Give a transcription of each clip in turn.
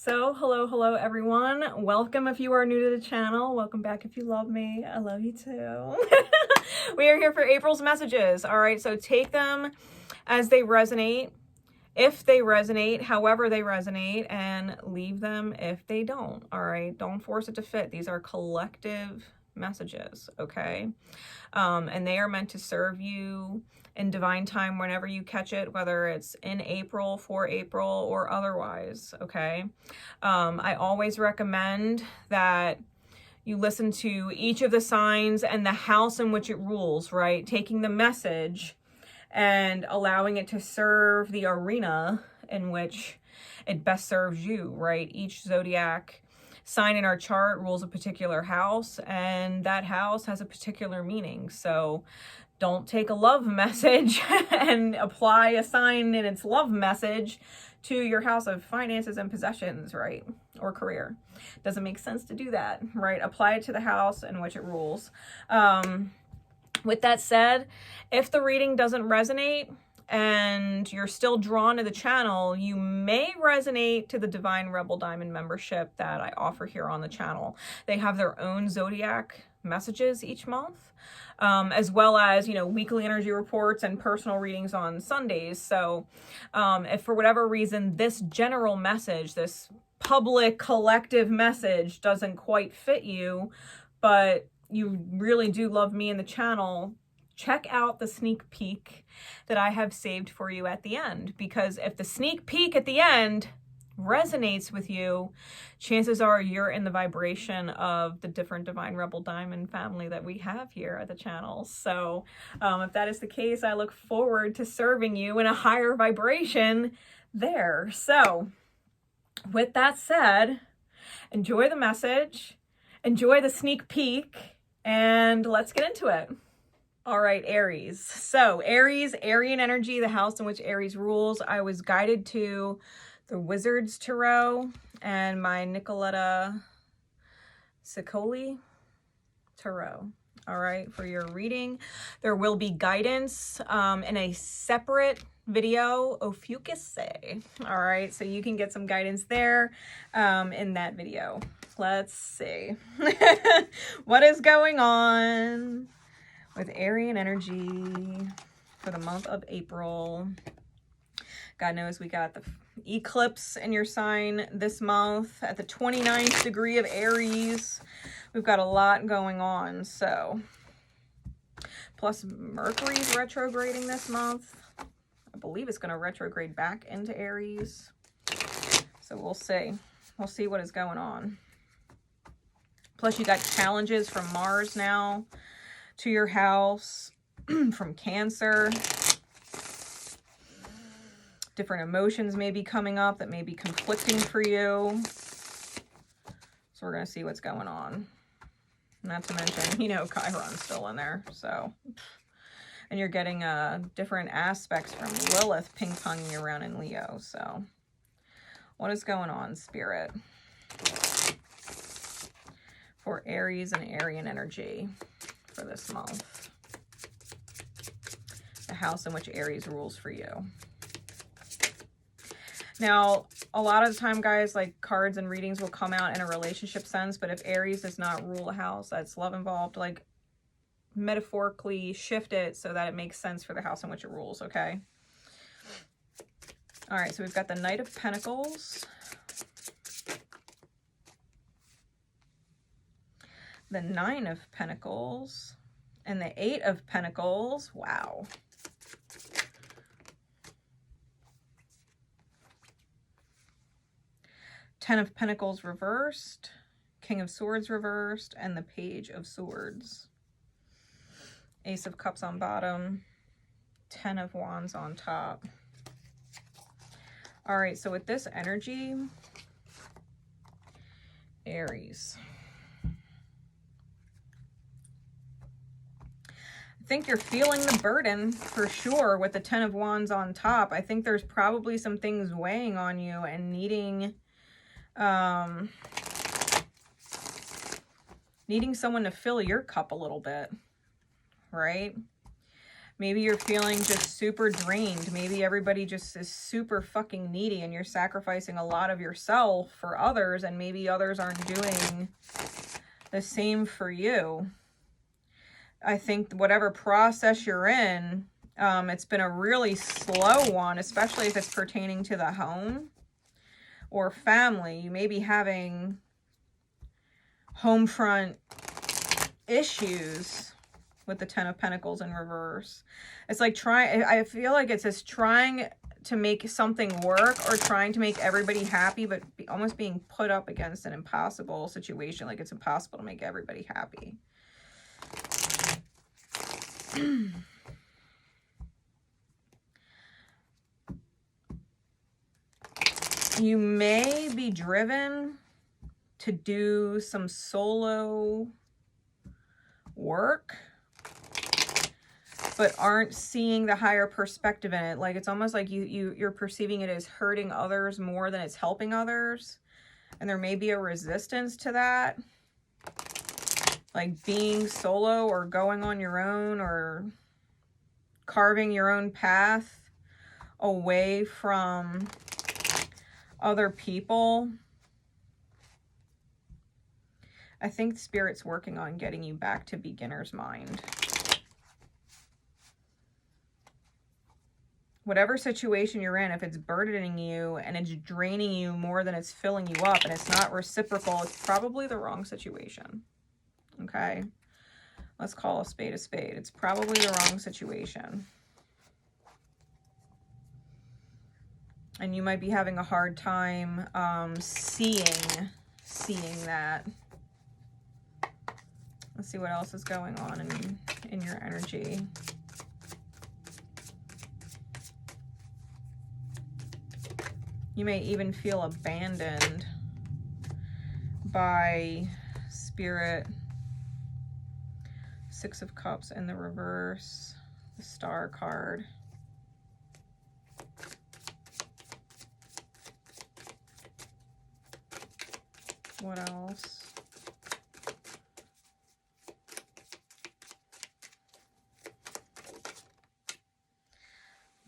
So, hello everyone. Welcome if you are new to the channel. Welcome back if you love me. I love you too. We are here for April's messages. All right, so take them as they resonate, if they resonate, however they resonate, and leave them if they don't. All right, don't force it to fit. These are collective messages, okay? And they are meant to serve you in divine time whenever you catch it, whether it's in April, for April, or otherwise, okay? I always recommend that you listen to each of the signs and the house in which it rules, right? Taking the message and allowing it to serve the arena in which it best serves you, right? Each zodiac sign in our chart rules a particular house, and that house has a particular meaning. So don't take a love message and apply a sign in its love message to your house of finances and possessions, right? Or career. Doesn't make sense to do that, right? Apply it to the house in which it rules. With that said, if the reading doesn't resonate and you're still drawn to the channel, you may resonate to the Divine Rebel Diamond membership that I offer here on the channel. They have their own zodiac messages each month, as well as, weekly energy reports and personal readings on Sundays. So if for whatever reason this general message, this public collective message doesn't quite fit you, but you really do love me and the channel, check out the sneak peek that I have saved for you at the end. Because if the sneak peek at the end resonates with you, chances are you're in the vibration of the different Divine Rebel Diamond family that we have here at the channel. So if that is the case, I look forward to serving you in a higher vibration there. So with that said, enjoy the message, enjoy the sneak peek, and let's get into it. All right, Aries. So Aries, Arian energy, the house in which Aries rules. I was guided to the Wizards Tarot and my Nicoletta Ciccoli Tarot. All right, for your reading. There will be guidance in a separate video, Ophiuchus. All right, so you can get some guidance there in that video. Let's see. What is going on with Arian energy for the month of April? God knows we got the eclipse in your sign this month at the 29th degree of Aries. We've got a lot going on. So, plus Mercury's retrograding this month. I believe it's going to retrograde back into Aries. So we'll see. We'll see what is going on. Plus you got challenges from Mars now to your house, from Cancer. Different emotions may be coming up that may be conflicting for you. So we're going to see what's going on. Not to mention, Chiron's still in there. So, and you're getting different aspects from Lilith ping-ponging around in Leo. So what is going on, Spirit, for Aries and Arian energy for this month? The house in which Aries rules for you. Now, a lot of the time, guys, like cards and readings will come out in a relationship sense, but if Aries does not rule a house that's love involved, like metaphorically shift it so that it makes sense for the house in which it rules, okay? All right, so we've got the Knight of Pentacles, the Nine of Pentacles, and the Eight of Pentacles. Wow. Ten of Pentacles reversed, King of Swords reversed, and the Page of Swords. Ace of Cups on bottom, 10 of Wands on top. All right, so with this energy, Aries, I think you're feeling the burden for sure with the 10 of Wands on top. I think there's probably some things weighing on you and needing someone to fill your cup a little bit, right? Maybe you're feeling just super drained. Maybe everybody just is super fucking needy and you're sacrificing a lot of yourself for others, and maybe others aren't doing the same for you. I think whatever process you're in, it's been a really slow one, especially if it's pertaining to the home or family. You may be having home front issues with the Ten of Pentacles in reverse. It's like I feel like it's just trying to make something work or trying to make everybody happy, but almost being put up against an impossible situation. Like it's impossible to make everybody happy. You may be driven to do some solo work, but aren't seeing the higher perspective in it. Like it's almost like you're perceiving it as hurting others more than it's helping others. And there may be a resistance to that. Like being solo or going on your own or carving your own path away from other people. I think Spirit's working on getting you back to beginner's mind. Whatever situation you're in, if it's burdening you and it's draining you more than it's filling you up and it's not reciprocal, it's probably the wrong situation. Okay? Let's call a spade a spade. It's probably the wrong situation. And you might be having a hard time seeing that. Let's see what else is going on in your energy. You may even feel abandoned by Spirit. Six of Cups in the reverse. The Star card. What else?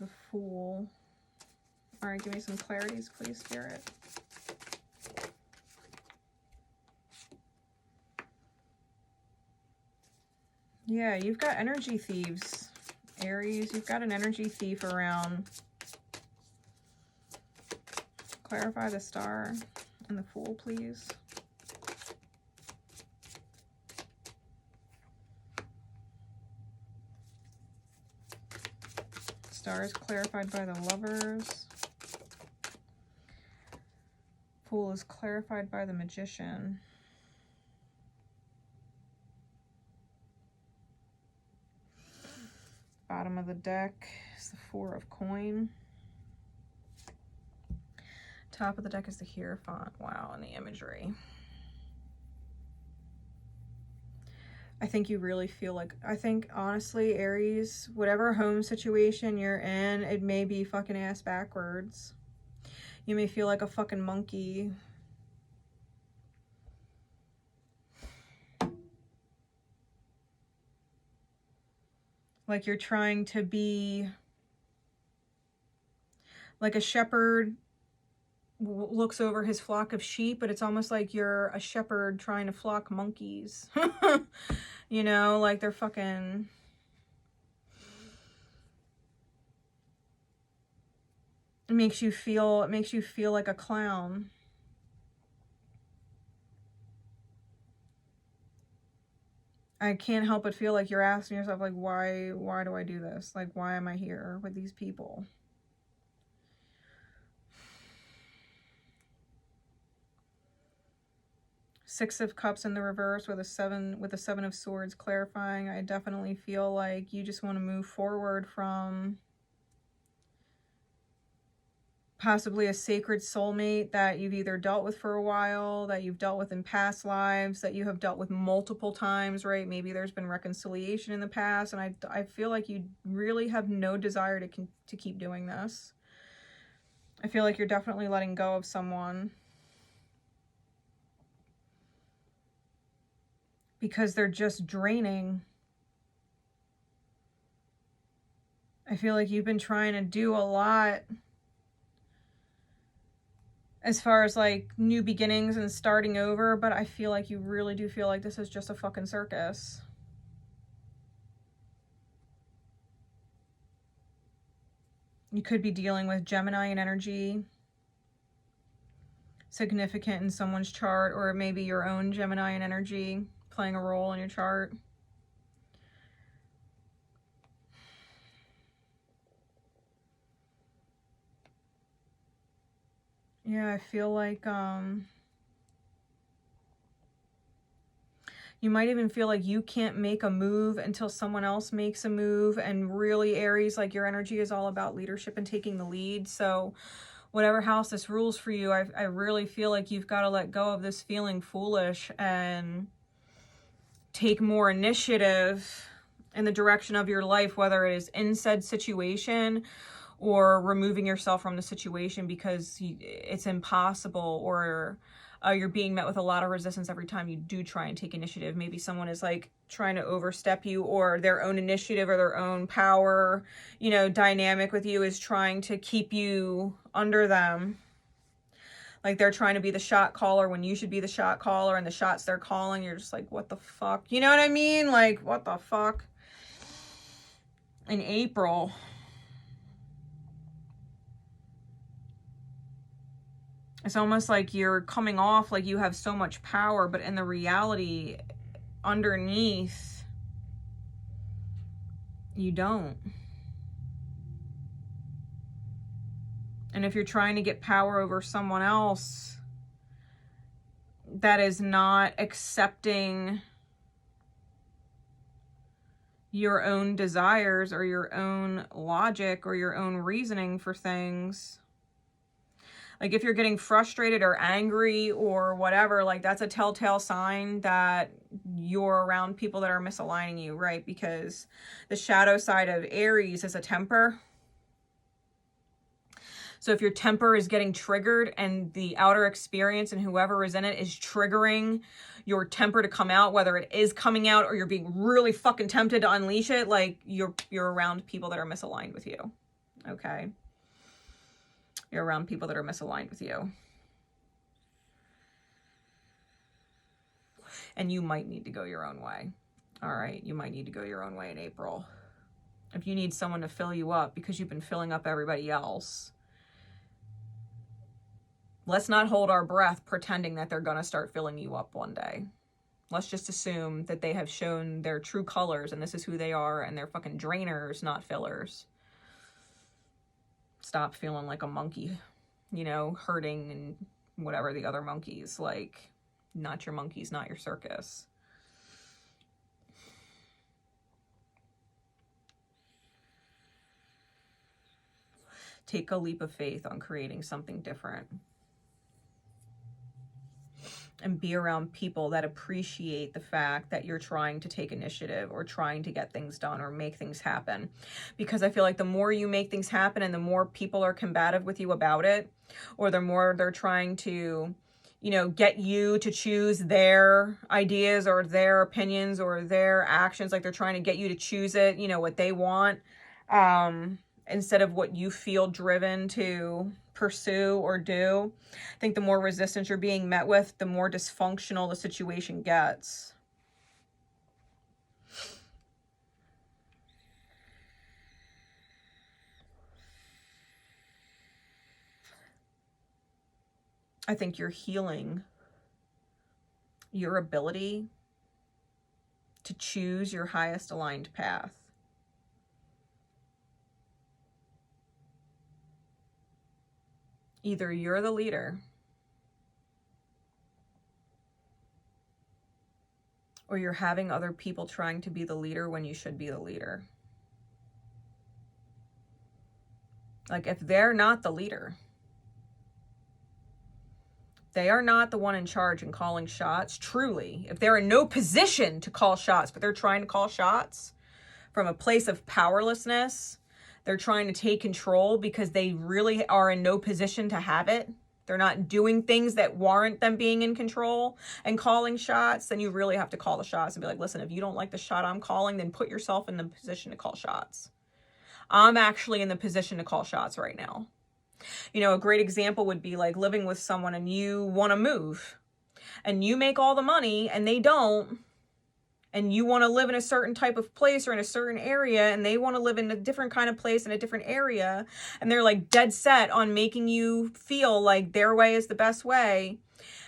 The Fool. All right, give me some clarities, please, Spirit. Yeah, you've got energy thieves, Aries. You've got an energy thief around. Clarify the Star and the Fool, please. Star is clarified by the Lovers. Fool is clarified by the Magician. Bottom of the deck is the Four of Coin. Top of the deck is the Hierophant. Wow, and the imagery. I think you really feel like, I think honestly, Aries, whatever home situation you're in, it may be fucking ass backwards. You may feel like a fucking monkey. Like you're trying to be like a shepherd looks over his flock of sheep, but it's almost like you're a shepherd trying to flock monkeys. You know, like they're fucking... It makes you feel like a clown. I can't help but feel like you're asking yourself, like, why do I do this? Like, why am I here with these people? Six of Cups in the reverse with a Seven of Swords clarifying. I definitely feel like you just want to move forward from possibly a sacred soulmate that you've either dealt with for a while, that you've dealt with in past lives, that you have dealt with multiple times, right? Maybe there's been reconciliation in the past, and I feel like you really have no desire to keep doing this. I feel like you're definitely letting go of someone because they're just draining. I feel like you've been trying to do a lot as far as like new beginnings and starting over, but I feel like you really do feel like this is just a fucking circus. You could be dealing with Gemini energy, significant in someone's chart, or maybe your own Gemini energy playing a role in your chart. Yeah, I feel like you might even feel like you can't make a move until someone else makes a move. And really, Aries, like your energy is all about leadership and taking the lead. So whatever house this rules for you, I really feel like you've got to let go of this feeling foolish and take more initiative in the direction of your life, whether it is in said situation or removing yourself from the situation because it's impossible, or you're being met with a lot of resistance every time you do try and take initiative. Maybe someone is like trying to overstep you, or their own initiative or their own power, you know, dynamic with you is trying to keep you under them. Like they're trying to be the shot caller when you should be the shot caller, and the shots they're calling, you're just like, what the fuck? You know what I mean? Like, what the fuck? In April, it's almost like you're coming off like you have so much power, but in the reality, underneath, you don't. And if you're trying to get power over someone else that is not accepting your own desires or your own logic or your own reasoning for things, like if you're getting frustrated or angry or whatever, like that's a telltale sign that you're around people that are misaligning you, right? Because the shadow side of Aries is a temper. So if your temper is getting triggered and the outer experience and whoever is in it is triggering your temper to come out, whether it is coming out or you're being really fucking tempted to unleash it, like you're around people that are misaligned with you. Okay? You're around people that are misaligned with you. And you might need to go your own way. All right? You might need to go your own way in April. If you need someone to fill you up because you've been filling up everybody else, let's not hold our breath pretending that they're going to start filling you up one day. Let's just assume that they have shown their true colors and this is who they are, and they're fucking drainers, not fillers. Stop feeling like a monkey, you know, hurting and whatever the other monkeys. Like, not your monkeys, not your circus. Take a leap of faith on creating something different. And be around people that appreciate the fact that you're trying to take initiative or trying to get things done or make things happen. Because I feel like the more you make things happen and the more people are combative with you about it, or the more they're trying to, you know, get you to choose their ideas or their opinions or their actions, like they're trying to get you to choose it, you know, what they want, instead of what you feel driven to pursue or do. I think the more resistance you're being met with, the more dysfunctional the situation gets. I think you're healing your ability to choose your highest aligned path. Either you're the leader or you're having other people trying to be the leader when you should be the leader. Like if they're not the leader, they are not the one in charge and calling shots, truly. If they're in no position to call shots, but they're trying to call shots from a place of powerlessness, they're trying to take control because they really are in no position to have it. They're not doing things that warrant them being in control and calling shots. Then you really have to call the shots and be like, listen, if you don't like the shot I'm calling, then put yourself in the position to call shots. I'm actually in the position to call shots right now. You know, a great example would be like living with someone and you want to move and you make all the money and they don't, and you want to live in a certain type of place or in a certain area, and they want to live in a different kind of place in a different area, and they're like dead set on making you feel like their way is the best way,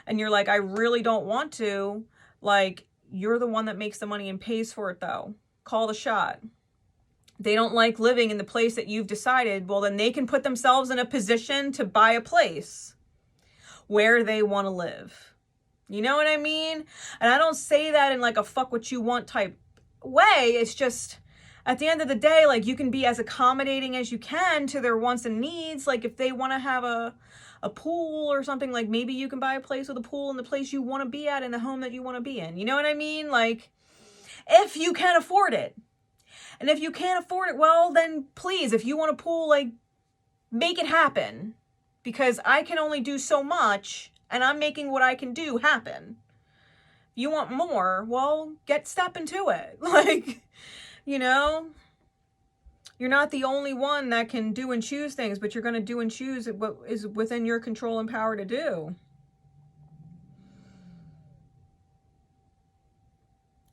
and you're like, I really don't want to, like, you're the one that makes the money and pays for it though. Call the shot. They don't like living in the place that you've decided, well, then they can put themselves in a position to buy a place where they want to live. You know what I mean? And I don't say that in like a fuck what you want type way. It's just, at the end of the day, like, you can be as accommodating as you can to their wants and needs. Like, if they want to have a pool or something, like, maybe you can buy a place with a pool in the place you want to be at, in the home that you want to be in. You know what I mean? Like, if you can afford it. And if you can't afford it, well, then please, if you want a pool, like, make it happen. Because I can only do so much, and I'm making what I can do happen. If you want more, well, step into it. Like, you know, you're not the only one that can do and choose things, but you're going to do and choose what is within your control and power to do.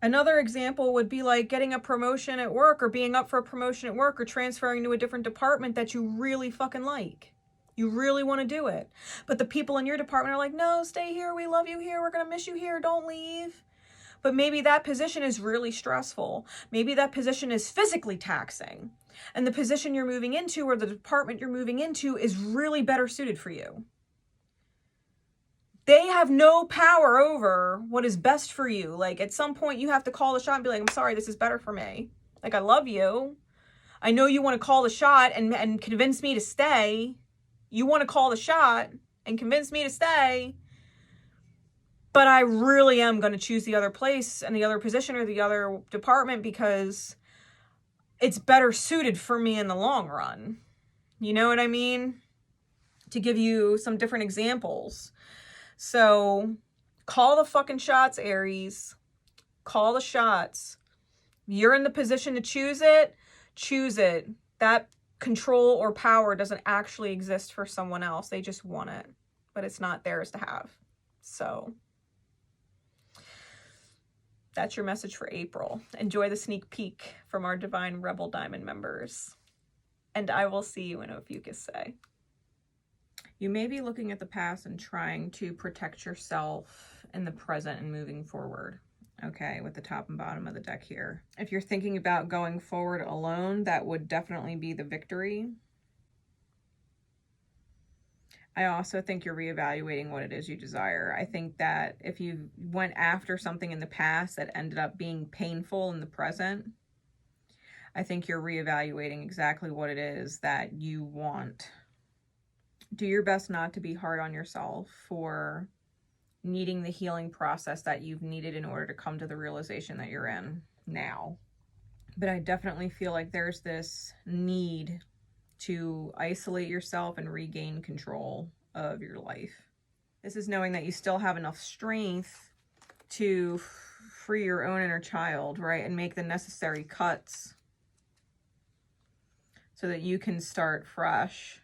Another example would be like getting a promotion at work, or being up for a promotion at work, or transferring to a different department that you really fucking like. You really want to do it. But the people in your department are like, no, stay here. We love you here. We're going to miss you here. Don't leave. But maybe that position is really stressful. Maybe that position is physically taxing. And the position you're moving into, or the department you're moving into, is really better suited for you. They have no power over what is best for you. Like, at some point you have to call the shot and be like, I'm sorry, this is better for me. Like, I love you. I know you want to call the shot and convince me to stay. You want to call the shot and convince me to stay, but I really am going to choose the other place and the other position or the other department because it's better suited for me in the long run. You know what I mean? To give you some different examples. So call the fucking shots, Aries. Call the shots. You're in the position to choose it. Choose it. That control or power doesn't actually exist for someone else. They just want it, but it's not theirs to have. So that's your message for April. Enjoy the sneak peek from our Divine Rebel Diamond members. And I will see you in Ophiuchus Say. You may be looking at the past and trying to protect yourself in the present and moving forward. Okay, with the top and bottom of the deck here. If you're thinking about going forward alone, that would definitely be the victory. I also think you're reevaluating what it is you desire. I think that if you went after something in the past that ended up being painful in the present, I think you're reevaluating exactly what it is that you want. Do your best not to be hard on yourself for needing the healing process that you've needed in order to come to the realization that you're in now. But I definitely feel like there's this need to isolate yourself and regain control of your life. This is knowing that you still have enough strength to free your own inner child, right? And make the necessary cuts so that you can start fresh